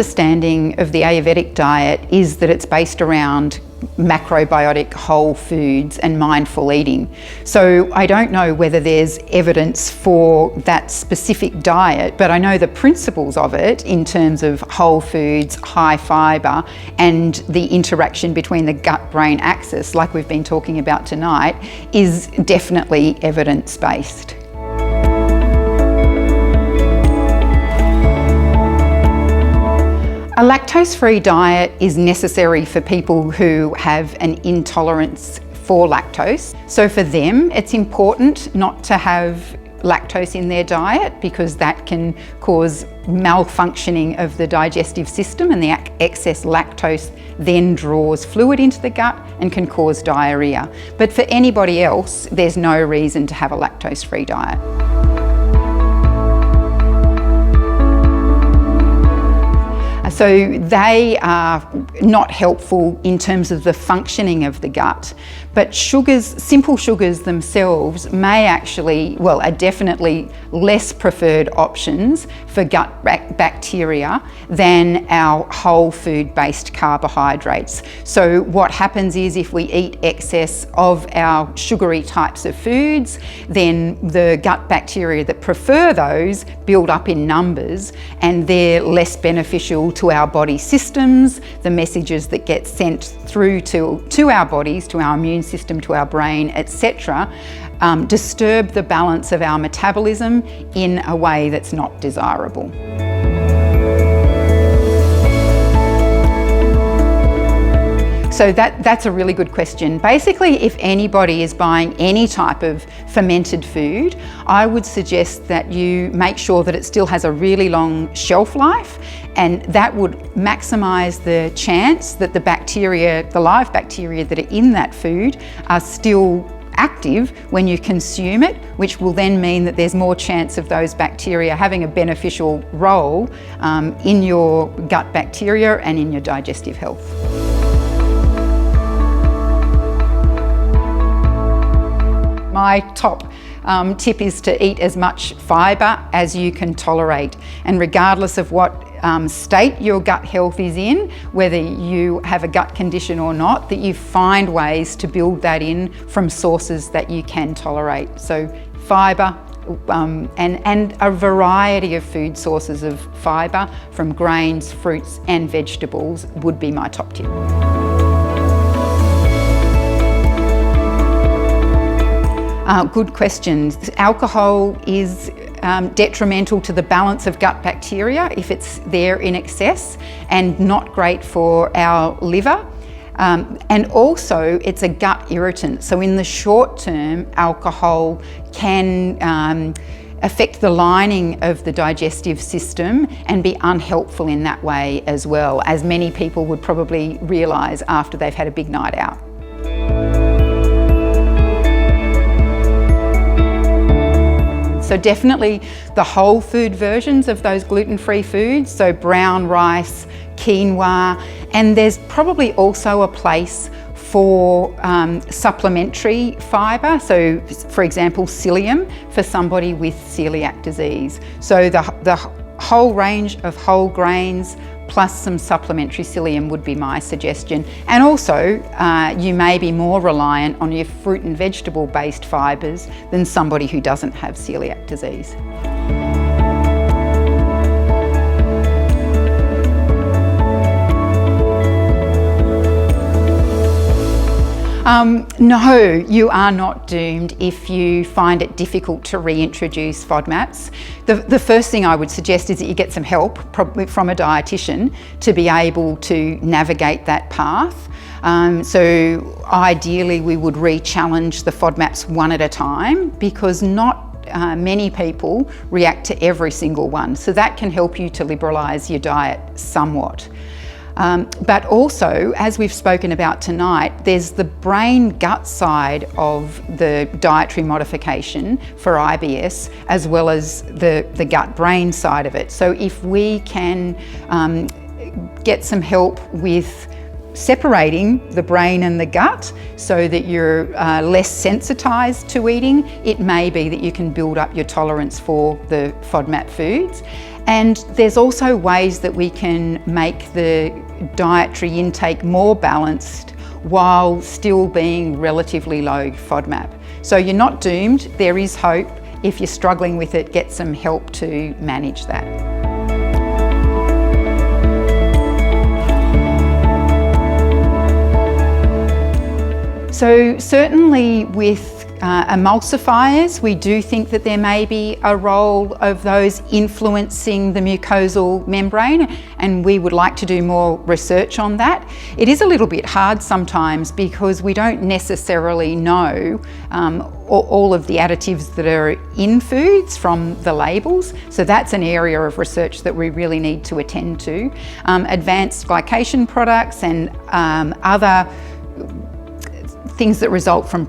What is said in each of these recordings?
understanding of the Ayurvedic diet is that it's based around macrobiotic whole foods and mindful eating. So I don't know whether there's evidence for that specific diet, but I know the principles of it in terms of whole foods, high fibre, and the interaction between the gut-brain axis, like we've been talking about tonight, is definitely evidence-based. A lactose-free diet is necessary for people who have an intolerance for lactose. So for them, it's important not to have lactose in their diet because that can cause malfunctioning of the digestive system, and the excess lactose then draws fluid into the gut and can cause diarrhea. But for anybody else, there's no reason to have a lactose-free diet. So they are not helpful in terms of the functioning of the gut, but sugars, simple sugars themselves may actually, well, are definitely less preferred options for gut bacteria than our whole food-based carbohydrates. So what happens is if we eat excess of our sugary types of foods, then the gut bacteria that prefer those build up in numbers, and they're less beneficial to our body systems. The messages that get sent through to our bodies, to our immune system, to our brain, etc., disturb the balance of our metabolism in a way that's not desirable. So that's a really good question. Basically, if anybody is buying any type of fermented food, I would suggest that you make sure that it still has a really long shelf life, and that would maximise the chance that the bacteria, the live bacteria that are in that food, are still active when you consume it, which will then mean that there's more chance of those bacteria having a beneficial role in your gut bacteria and in your digestive health. My top tip is to eat as much fibre as you can tolerate, and regardless of what state your gut health is in, whether you have a gut condition or not, that you find ways to build that in from sources that you can tolerate. So fibre and a variety of food sources of fibre from grains, fruits and vegetables would be my top tip. Good questions. Alcohol is detrimental to the balance of gut bacteria if it's there in excess, and not great for our liver. And also it's a gut irritant. So in the short term, alcohol can affect the lining of the digestive system and be unhelpful in that way as well, as many people would probably realise after they've had a big night out. So definitely the whole food versions of those gluten-free foods, so brown rice, quinoa, and there's probably also a place for supplementary fibre, so for example psyllium for somebody with celiac disease. So the whole range of whole grains plus some supplementary psyllium would be my suggestion. And also you may be more reliant on your fruit and vegetable based fibres than somebody who doesn't have celiac disease. No, you are not doomed if you find it difficult to reintroduce FODMAPs. The first thing I would suggest is that you get some help, probably from a dietitian, to be able to navigate that path. So ideally we would re-challenge the FODMAPs one at a time, because not many people react to every single one. So that can help you to liberalise your diet somewhat. But also, as we've spoken about tonight, there's the brain-gut side of the dietary modification for IBS, as well as the gut-brain side of it. So if we can get some help with separating the brain and the gut so that you're less sensitised to eating, it may be that you can build up your tolerance for the FODMAP foods. And there's also ways that we can make the dietary intake more balanced while still being relatively low FODMAP. So you're not doomed, there is hope. If you're struggling with it, get some help to manage that. So certainly with emulsifiers, we do think that there may be a role of those influencing the mucosal membrane, and we would like to do more research on that. It is a little bit hard sometimes because we don't necessarily know all of the additives that are in foods from the labels, so that's an area of research that we really need to attend to. Advanced glycation products and other things that result from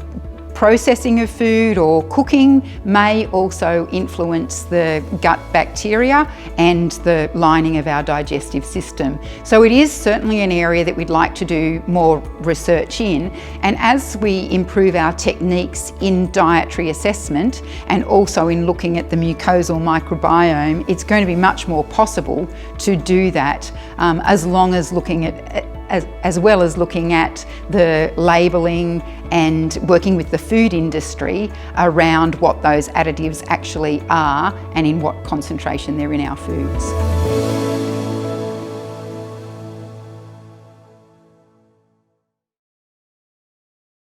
processing of food or cooking may also influence the gut bacteria and the lining of our digestive system. So it is certainly an area that we'd like to do more research in, and as we improve our techniques in dietary assessment and also in looking at the mucosal microbiome, it's going to be much more possible to do that as well as looking at the labelling and working with the food industry around what those additives actually are and in what concentration they're in our foods.